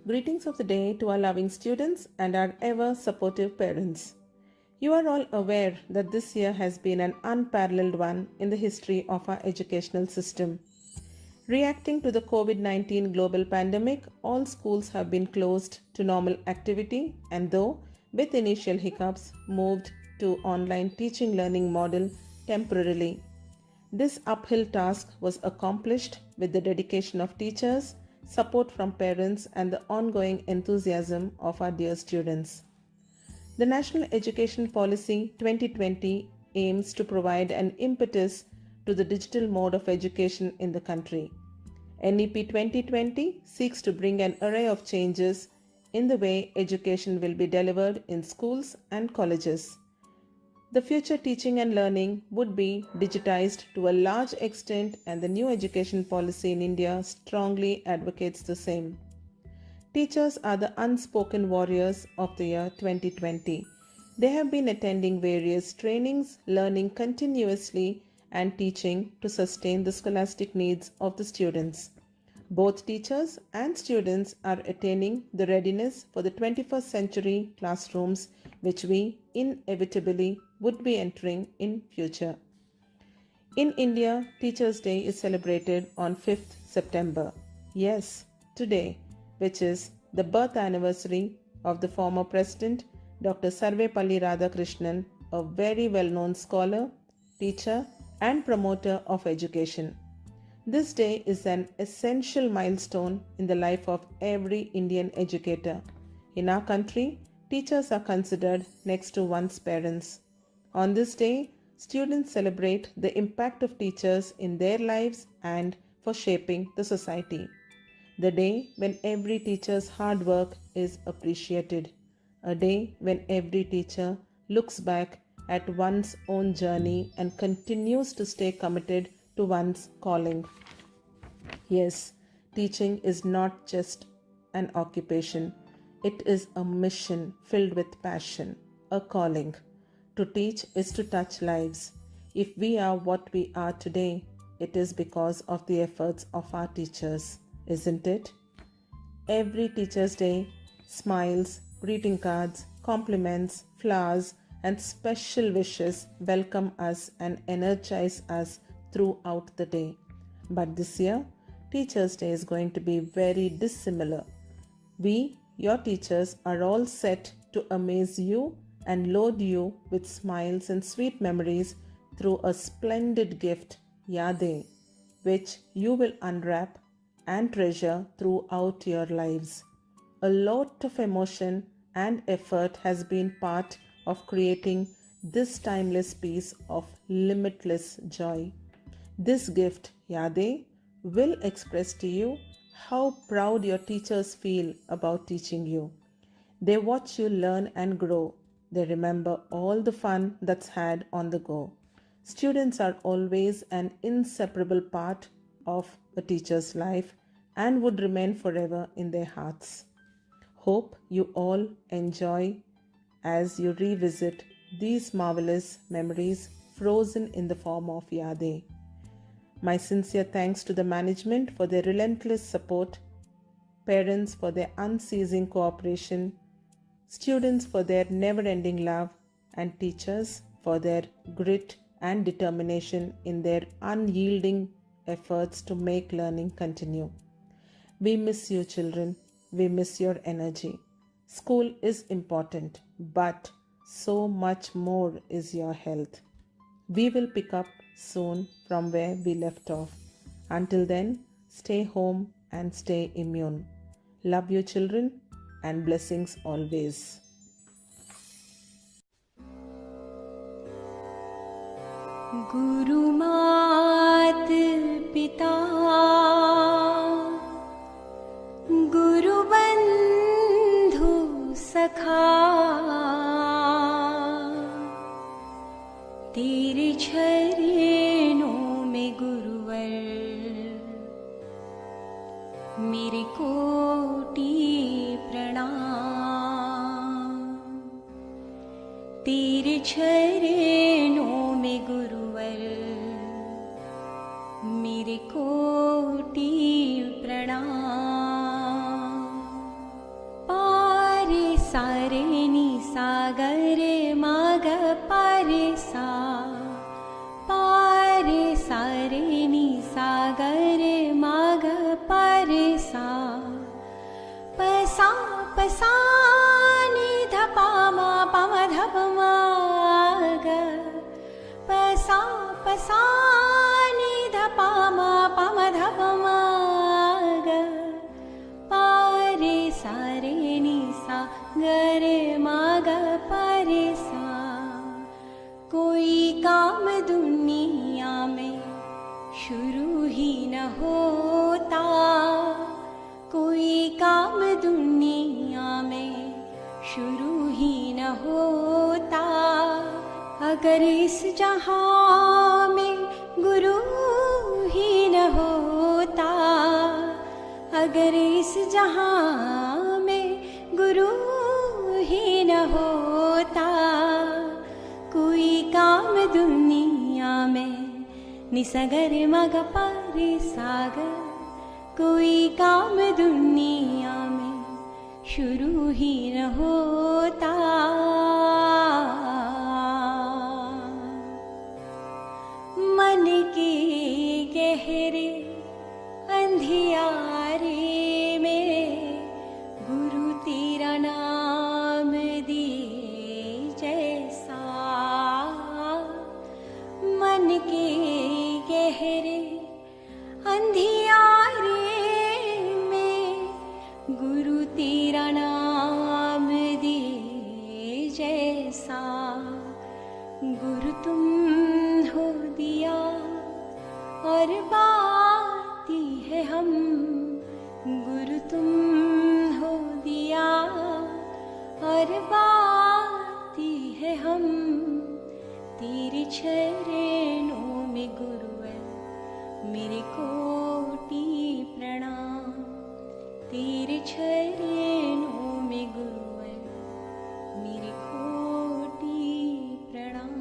Greetings of the day to our loving students and our ever supportive parents. You are all aware that this year has been an unparalleled one in the history of our educational system. Reacting to the COVID 19 global pandemic, all schools have been closed to normal activity and, though with initial hiccups, moved to online teaching learning model temporarily. This uphill task was accomplished with the dedication of teachers, support from parents, and the ongoing enthusiasm of our dear students. The National Education Policy 2020 aims to provide an impetus to the digital mode of education in the country. NEP 2020 seeks to bring an array of changes in the way education will be delivered in schools and colleges. The future teaching and learning would be digitized to a large extent, and the new education policy in India strongly advocates the same. Teachers are the unspoken warriors of the year 2020. They have been attending various trainings, learning continuously, and teaching to sustain the scholastic needs of the students. Both teachers and students are attaining the readiness for the 21st century classrooms, which we inevitably would be entering in future. In India, Teachers' Day is celebrated on 5th September. Yes, today, which is the birth anniversary of the former President Dr. Sarvepalli Radhakrishnan, a very well-known scholar, teacher, and promoter of education. This day is an essential milestone in the life of every Indian educator. In our country, teachers are considered next to one's parents. On this day, students celebrate the impact of teachers in their lives and for shaping the society. The day when every teacher's hard work is appreciated. A day when every teacher looks back at one's own journey and continues to stay committed to one's calling. Yes, teaching is not just an occupation. It is a mission filled with passion, a calling. To teach is to touch lives. If we are what we are today, it is because of the efforts of our teachers, isn't it? Every Teacher's Day, smiles, greeting cards, compliments, flowers, and special wishes welcome us and energize us throughout the day. But this year, Teacher's Day is going to be very dissimilar. We, your teachers, are all set to amaze you and load you with smiles and sweet memories through a splendid gift, Yadein, which you will unwrap and treasure throughout your lives. A lot of emotion and effort has been part of creating this timeless piece of limitless joy. This gift, Yadein, will express to you how proud your teachers feel about teaching you. They watch you learn and grow. They remember all the fun that's had on the go. Students are always an inseparable part of a teacher's life and would remain forever in their hearts. Hope you all enjoy as you revisit these marvelous memories frozen in the form of Yadein. My sincere thanks to the management for their relentless support, parents for their unceasing cooperation, students for their never-ending love, and teachers for their grit and determination in their unyielding efforts to make learning continue. We miss you, children. We miss your energy. School is important, but so much more is your health. We will pick up soon from where we left off. Until then, stay home and stay immune. Love you, children, and blessings always. गुरु मात पिता गुरु बंधु सखा तेरे चरणों में गुरुवर मेरे कोटि प्रणाम तेरे चरणों में गुरुवर मेरे कोटि प्रणाम। सारे नि सागरे माग पारे सारे नि सागरे माग पारे पसा पसा नि धपा मा पम धप माग पसा पसा नि धपा मा पम धप माग पारे सारे नि सा गरे माग पारे सा कोई काम दुनिया में शुरू ही न होता कोई काम दुनिया में शुरू ही न होता अगर इस जहां में गुरु ही न होता अगर इस जहां में गुरु ही न होता कोई काम दुनिया में निसगर मग पारे सागर कोई काम दुनिया में शुरू ही न होता मन के गहरे अंधियारे में गुरु तेरा नाम दिए जैसा मन के गहरे अंधियारे में गुरु तेरा नाम दिए जैसा गुरु तुम हो दिया और बाती है हम गुरु तुम हो दिया और बाती है हम तेरे चरणों में गुरुवर मेरे कोटि प्रणाम तेरे चरणों में गुरुवर मेरे कोटि प्रणाम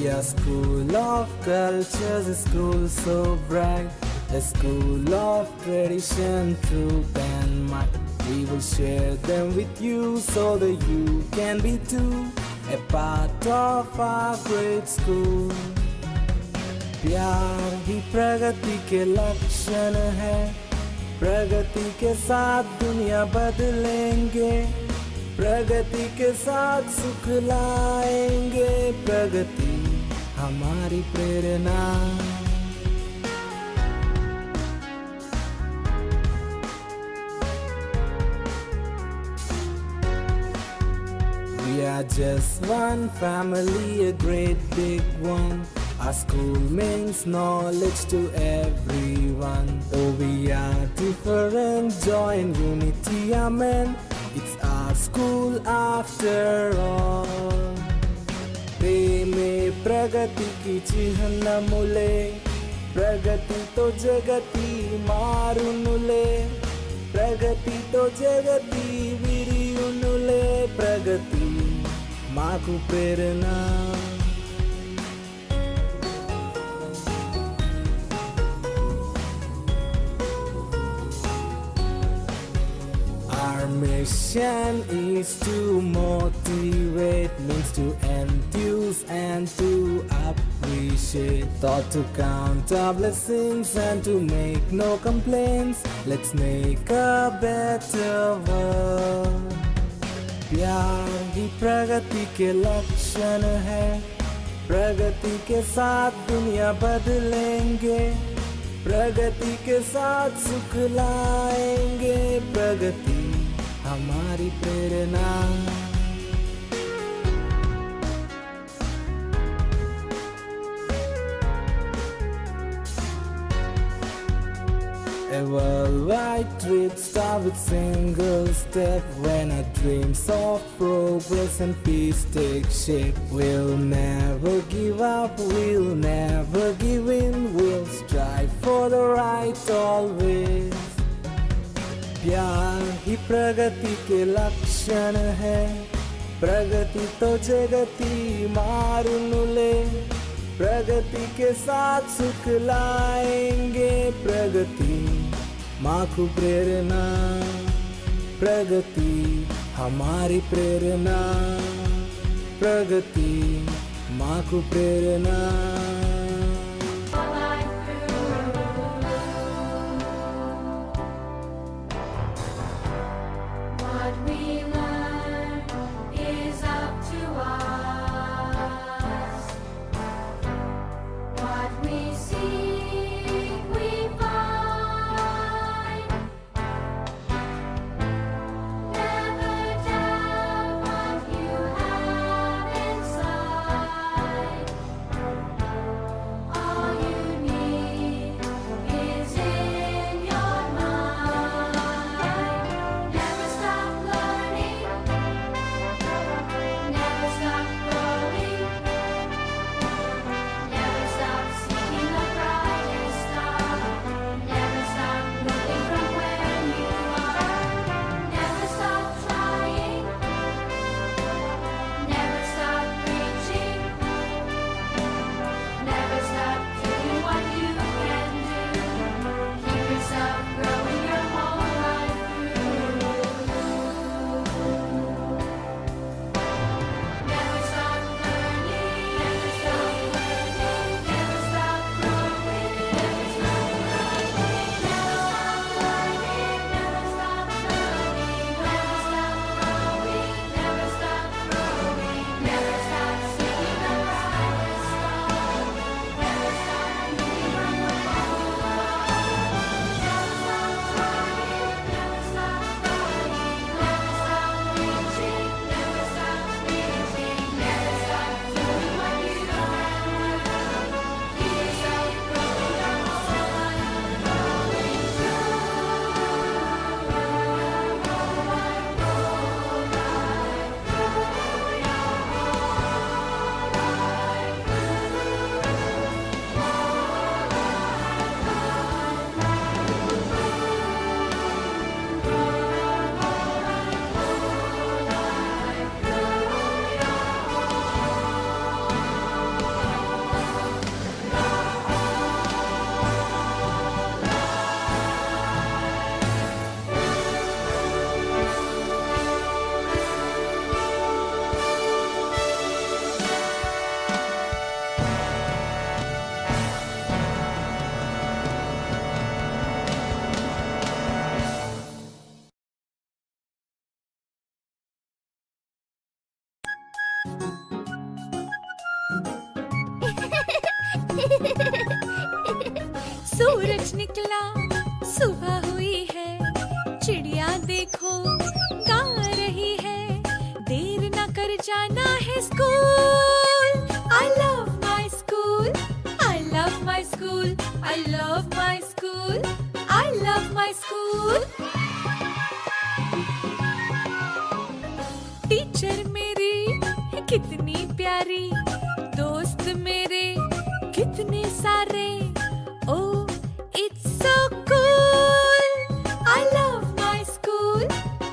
We are school of cultures, a school so bright, a school of tradition, truth and might. We will share them with you so that you can be too a part of our great school. प्यार ही प्रगति के लक्षण है, प्रगति के साथ दुनिया बदलेंगे, प्रगति के साथ सुख लाएंगे, प्रगति हमारी प्रेरणा। We are just one family, a great big one. Our school means knowledge to everyone. Though we are different, joy and unity, amen. It's our school after all. प्रेमे प्रगति की चिन्ह मूले, प्रगति तो जगति मारुनुले, प्रगति तो जगति विरियुनुले, प्रगति माकु प्रेरणा। Our mission is to motivate, means to enthuse and to uplift. appreciate. Thought to count our blessings and to make no complaints. Let's make a better world. प्यार ही प्रगति के लक्षण है, प्रगति के साथ दुनिया बदलेंगे, प्रगति के साथ सुख लाएंगे, प्रगति हमारी प्रेरणा। A worldwide trip start with single step. When our dreams of progress and peace take shape, we'll never give up, we'll never give in, we'll strive for the right always. प्यार ही प्रगति के लक्षण है, प्रगति तो जगति मारुनुले, प्रगति के साथ सुख लाएंगे, प्रगति माखु प्रेरणा, प्रगति हमारी प्रेरणा, प्रगति माखु प्रेरणा। What we learn is up to us. What we seek, we find. Never doubt what you have inside. All you need is in your mind. Never stop learning. Never stop growing. Never stop seeking the brightest star. Never stop moving from where you are. Never stop trying. Never stop reaching. Never stop doing what you can do. Keep yourself growing your whole life through. Never stop learning. Never stop learning. Never stop growing. Never stop learning. Never stop learning. Never stop learning. Never stop growing. Never stop growing. Never stop seeking the brightest star. Never stop moving from where you are. Never stop trying. Never stop trying. Never stop reaching. Never stop reaching. Never stop doing what you can do. Keep yourself growing your whole life, growing सूरज निकला, सुबह हुई है, चिड़िया देखो गा रही है, देर न कर जाना है school. I love my school, I love my school, I love my school, I love my school. Teacher मेरी कितनी प्यारी, दोस्त मेरे कितने सारे, oh it's so cool. I love my school,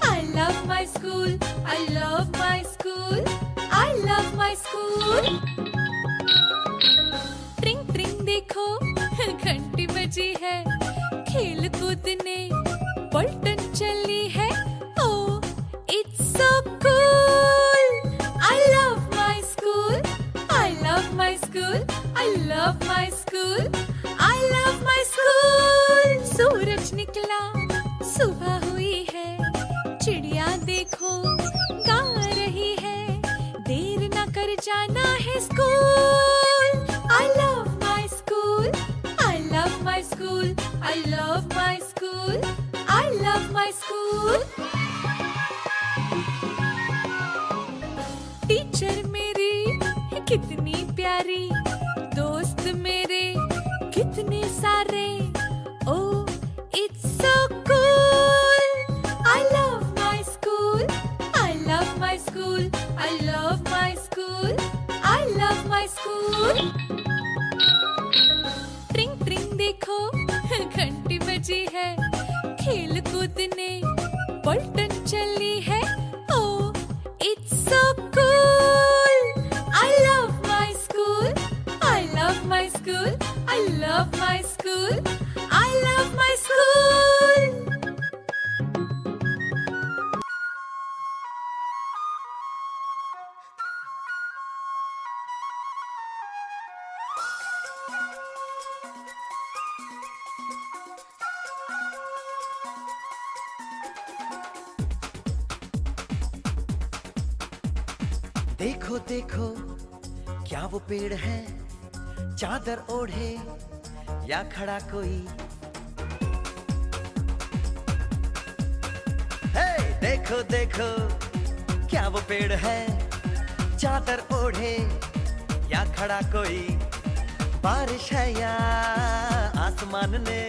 I love my school, I love my school, I love my school. ट्रिंग ट्रिंग देखो घंटी बजी है, खेल कूदने पलटन चली है, oh it's so cool. I love my school, I love my school, I I love my school. I love my school. सूरज निकला, सुबह हुई है, चिड़िया देखो गा रही है, देर ना कर जाना है school. I love my school. I love my school. I love my school. I love my school. Teacher मेरी कितनी प्यारी, दोस्त मेरे कितने सारे. Oh, it's so cool. I love my school. I love my school. I love my school. I love my school. ट्रिंग ट्रिंग देखो घंटी बजी है, खेल कूदने पलटन चली है. Oh, it's so cool. I love my school. I love my school. I love my school. I love my school. देखो देखो क्या वो पेड़ है, चादर ओढ़े या खड़ा कोई. हे देखो देखो क्या वो पेड़ है, चादर ओढ़े या खड़ा कोई. बारिश है या आसमान ने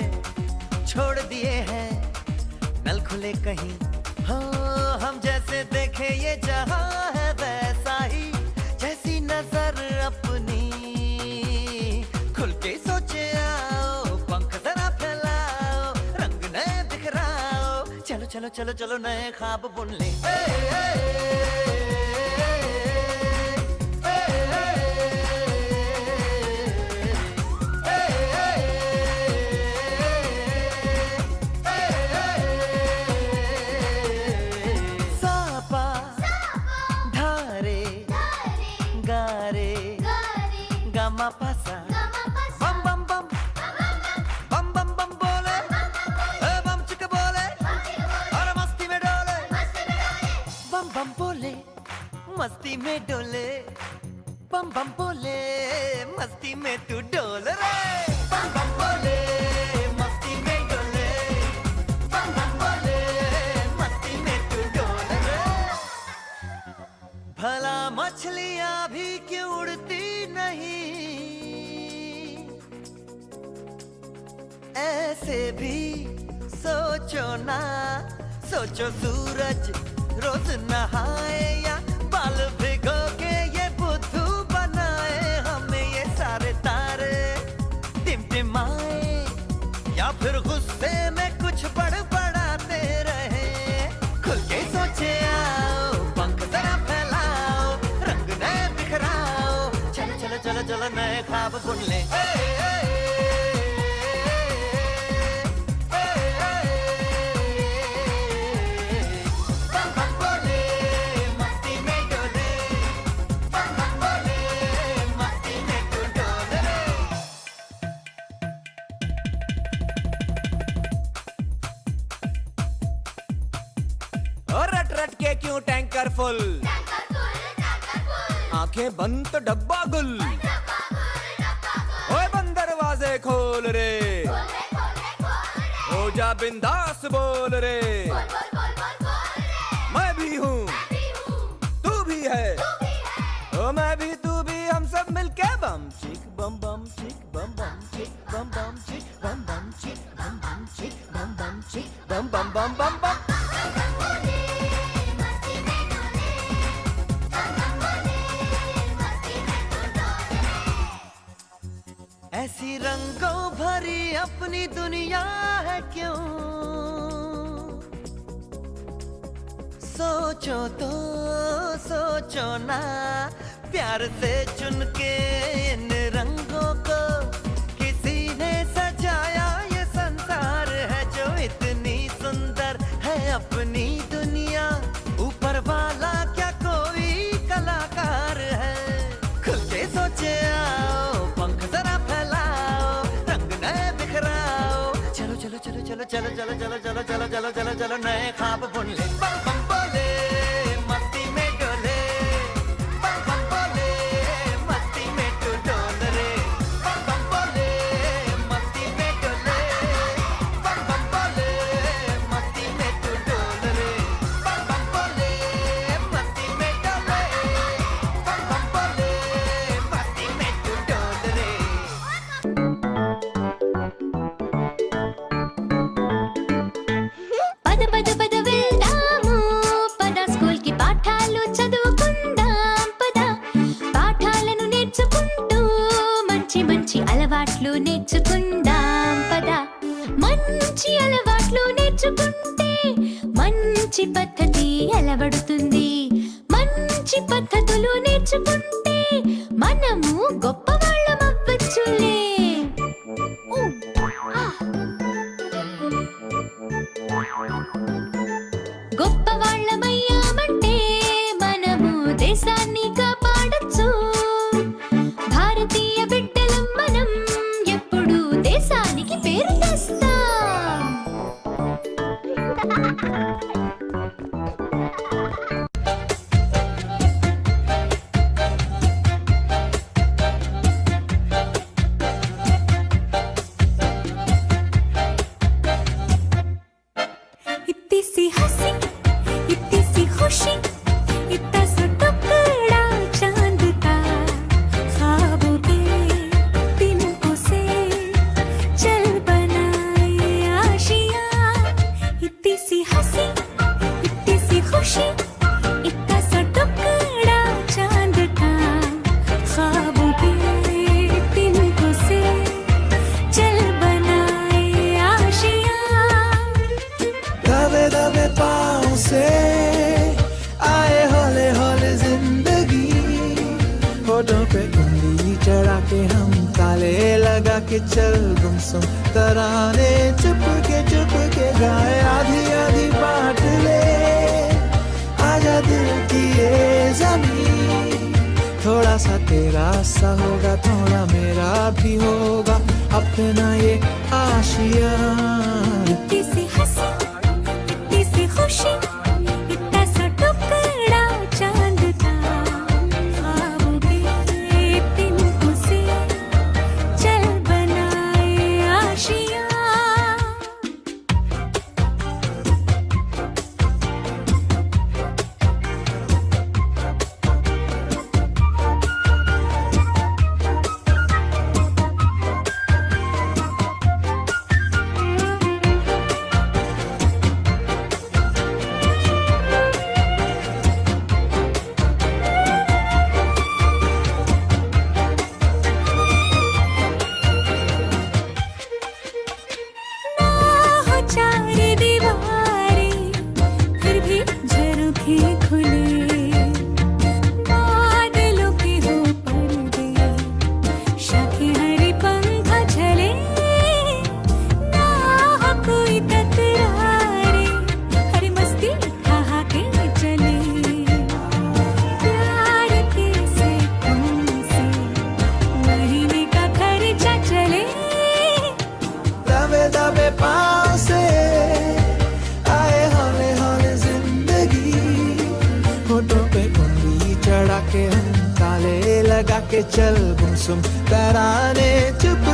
छोड़ दिए हैं नल खुले कहीं. हाँ हम जैसे देखे ये जहां है वैसा ही, जैसी नजर अपनी खुल के सोचे आओ. पंख जरा फैलाओ, रंग नए बिखराओ. चलो चलो चलो चलो नए ख्वाब बुन ले. सापा धारे गारे गामा पासा. बम बम बम बम बम बम बोले, बम चिक बोले और मस्ती में डोले. बम बम बोले मस्ती में डोले, बम बम बोले मस्ती में तू डोल रे. बम बम बोले मस्ती में डोले, बम बम बोले मस्ती में तू डोल रे. भला मछलियां भी क्यों उड़ती नहीं, ऐसे भी सोचो ना. सोचो सूरज रोज नहाए या बाल भिगो के ये बुद्धू बनाए. हमें ये सारे तारे टिमटिमाए या फिर गुस्से में कुछ बड़बड़ाते रहे. खुल के सोचे आओ, पंख जरा फैलाओ, रंग नए बिखराओ. चलो चलो चलो चलो नए ख्वाब बुन ले. बम बम बोले मस्ती में डोले, बम बम बोले मस्ती में तू डोल रे. और रट रट के क्यों टैंकर फुल, आंखें बंद तो डब्बा गुल. ओए बंद दरवाजे खोल रे, हो जा बिंदास बोल रे. मैं भी हूँ तू भी है, ओ मैं भी तू भी, हम सब मिलके बम चिक बम बम चिक बम बम चिक बम बम चिक बम बम चिक बम बम चिक बम बम चिक बम बम बम बम बम. ऐसी रंगों भरी अपनी दुनिया है क्यों, सोचो तो सोचो ना. प्यार से चुन के इन रंगों को किसी ने सजाया. ये संसार है जो इतनी सुंदर है अपनी दुनिया. ऊपर वाला क्या कोई कलाकार है. खुल के सोचे आओ, पंख चलो चलो चलो चलो चलो चलो चलो चलो नए ख्वाब बुन ले बम बम बोले मस्ती में डोले बम बम बोले मस्ती में तू डोल रे बम बम बोले मस्ती में डोले बम बम बोले मस्ती में तू डोल रे बम बम बोले मस्ती में डोले बम बम बोले मस्ती में तू डोल रे పద పద పద వెళ్దాము పద స్కూల్ కి పాఠాలు చదువుకుందాం పద పాఠాలను నేర్చుకుంటూ మంచి మంచి అలవాట్లు నేర్చుకుందాం పద మంచి అలవాట్లు నేర్చుకుంటే మంచి పద్ధతి అలవడుతుంది మంచి పద్ధతులు నేర్చుకుంటే మనము గొప్పవాళ్ళం అవ్వచ్చులే గొప్పవాళ్ళమయ్యామంటే మనము దేశాన్ని కాపాడొచ్చు భారతీయ బిడ్డలం మనం ఎప్పుడు దేశానికి పేరు తెస్తాం इतनी सी हंसी इतनी सी खुशी इतना सा टुकड़ा चांद का ख्वाबों के तिनकों से चल बनाए आशियाँ इतनी सी हंसी इतनी सी खुशी इतना सा टुकड़ा चांद का ख्वाबों के तिनकों से चल बनाए आशियाँ दबे दबे पाँव से आए हौले हौले जिंदगी होठों पे उंगली चढ़ा के हम ताले लगा के चल गुमसुम तराने चुप के गाए आधी आधी बांट ले आजा दिल की ये जमीन थोड़ा सा तेरा सा होगा थोड़ा मेरा भी होगा अपना ये आशिया इतनी सी हंसी इतनी सी खुशी इतना सा टुकड़ा चांद का ख्वाबों के तिनकों से चल बनाए आशियाँ ना हो चार दीवारें फिर भी झरोखे खुले बादलों के हो पर्दे शाखें हरे पंख झले ना हो कोई तकरारे हरी मस्ती ठहाके चले प्यार के सिक्कों से महीने का खर्चा चले दबे दबे पाँव से आए हौले हौले जिंदगी होठों पे उंगली चढ़ा के हम ताले लगा के चल गुमसुम तराने चुप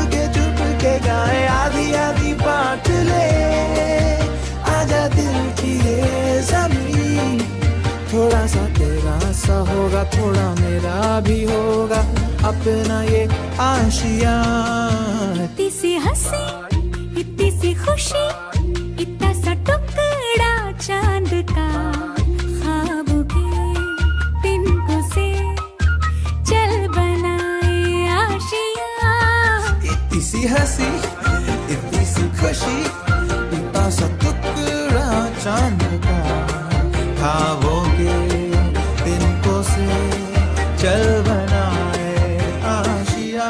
के गाए आधी आधी बांट ले आजा दिल की ये जमीन थोड़ा सा तेरा सा होगा थोड़ा मेरा भी होगा अपना ये आशिया इतनी सी हंसी इतनी सी खुशी इतना सा टुकड़ा चांद का ख्वाबों के तिनकों से चल बनाए आशियाँ इतनी सी हंसी इतनी सी खुशी इतना सा टुकड़ा चांद का ख्वाबों के तिनकों से चल बनाए Asia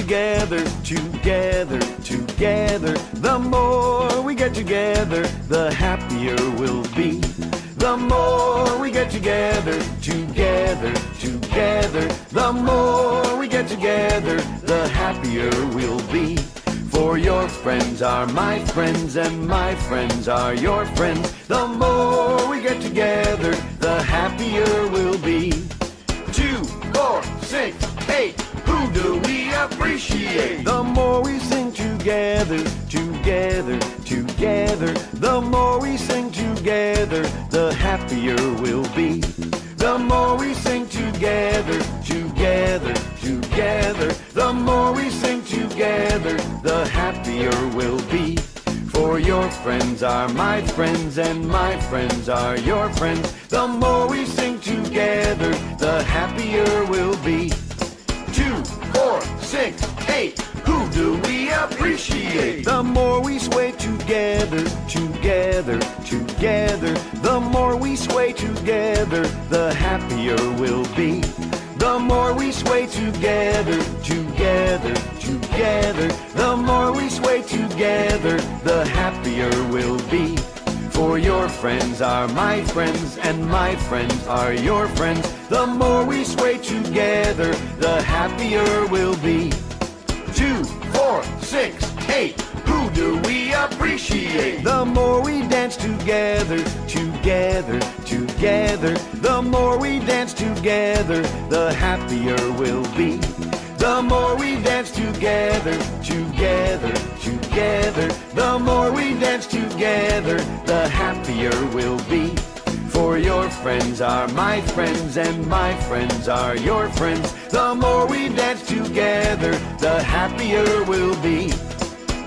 together, together, together. The more we get together, the happier we'll be. The more we get together, together, together. The more we get together, the happier we'll be. For your friends are my friends and my friends are your friends. The more we get together, the happier we'll be. 2, 4, 6, 8. Who do we appreciate? The more we sing together, together, together. The more we sing together, the happier we'll be. The more we sing together, together, together. The more we sing together, the happier we'll be. For your friends are my friends and my friends are your friends. The more we sing together, the happier we'll be. 2, 4, 6, 8. Who do we appreciate? The more we sway together, together, together. The more we sway together, the happier we'll be. The more we sway together, together, together. The more we sway together, the happier we'll be. For your friends are my friends and my friends are your friends. The more we sway together, the happier we'll be. 2, 4, 6, 8. Who do we appreciate? The more we dance together, together, together. The more we dance together, the happier we'll be. The more we dance together, together, together. The more we dance together, the happier we'll be. For your friends are my friends and my friends are your friends. The more we dance together, the happier we'll be.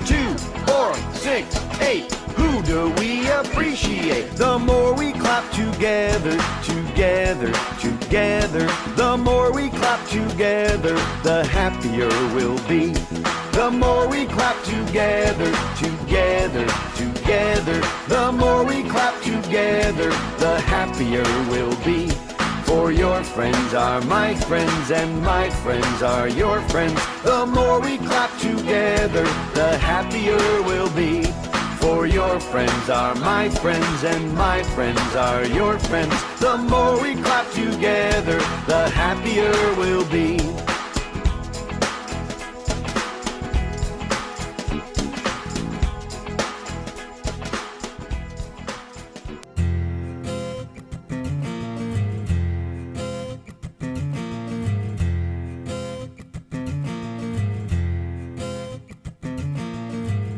2, 4, 6, 8. Who do we appreciate? The more we clap together, together, together. The more we clap together, the happier we'll be. The more we clap together, together, together. The more we clap together, the happier we'll be. For your friends are my friends and my friends are your friends. The more we clap together, the happier we'll be. For your friends are my friends and my friends are your friends. The more we clap together, the happier we'll be.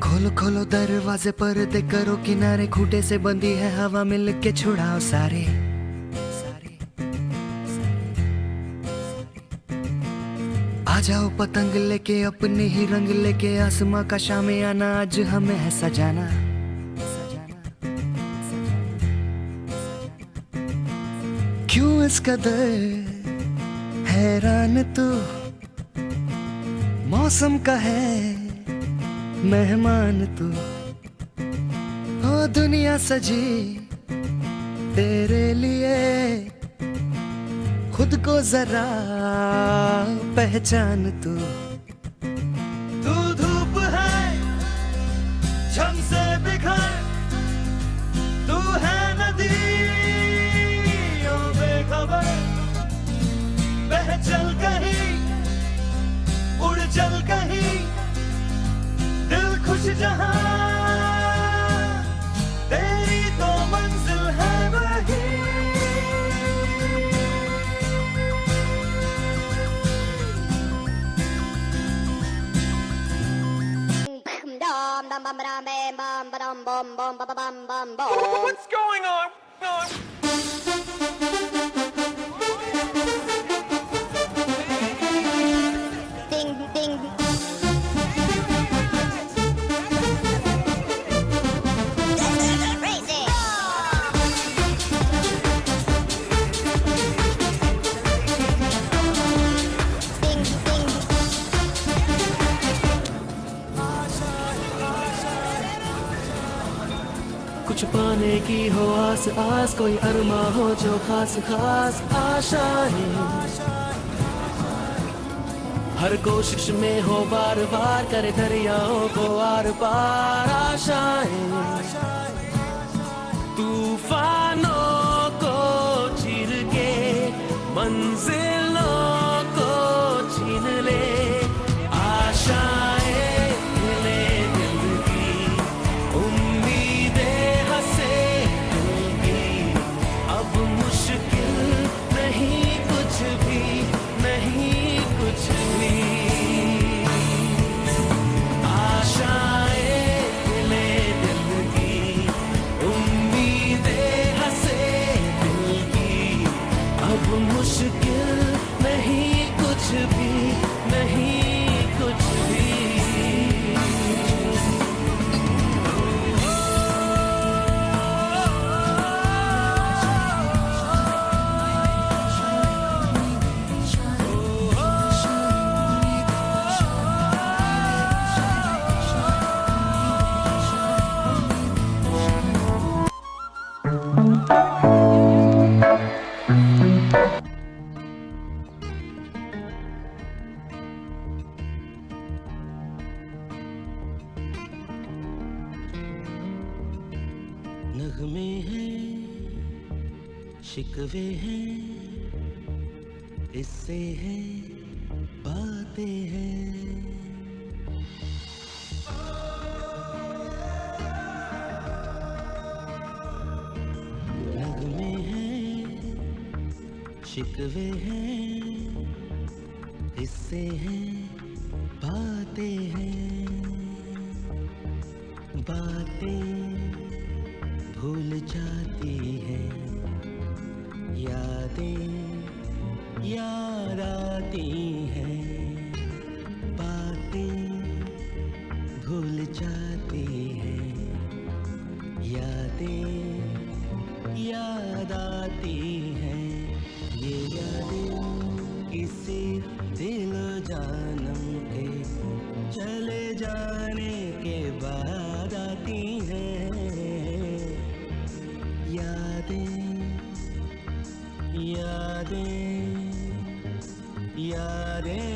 खोलो खोलो दरवाजे पर्दे करो किनारे, खूंटे से बंदी है हवा मिल के छुड़ाओ सारे। आ जाओ पतंग लेके अपने ही रंग लेके, आसमां का शामियाना आज हमें है सजाना। क्यों इस कदर हैरान तू, मौसम का है मेहमान तू। ओ दुनिया सजी तेरे लिए, खुद को जरा पहचान तू। तू धूप है झम से बिखर, तू है नदी ओ बेखबर। बह चल कहीं उड़ चल कहीं, दिल खुश जहां तेरी तो मंजिल है वही। What's going on? Ding ding. Crazy. Ding ding. कुछ पाने की हो आस आस, कोई अरमा हो जो खास खास आशाएं। हर कोशिश में हो बार बार करे दरियाओं को आर पार आशाएं तूफानों को चीर के मंजिलों को छीन ले आशाएं मिले दिल की उम्मीदें हंसे दिल की अब मुश्किल नहीं कुछ भी नहीं कुछ भी आशाएं मिले दिल की उम्मीदें हंसे दिल की अब मुश्किल नहीं कुछ भी नहीं कुछ भी नगमे हैं शिकवे हैं इससे हैं बातें हैं नगमे हैं शिकवे हैं इससे हैं बातें हैं बातें भूल जाती है यादें याद आती हैं बातें भूल जाती हैं यादें याद आती हैं ये यादें किसी दिल जानम के चले जाने के बाद आती हैं यादें यादें यादें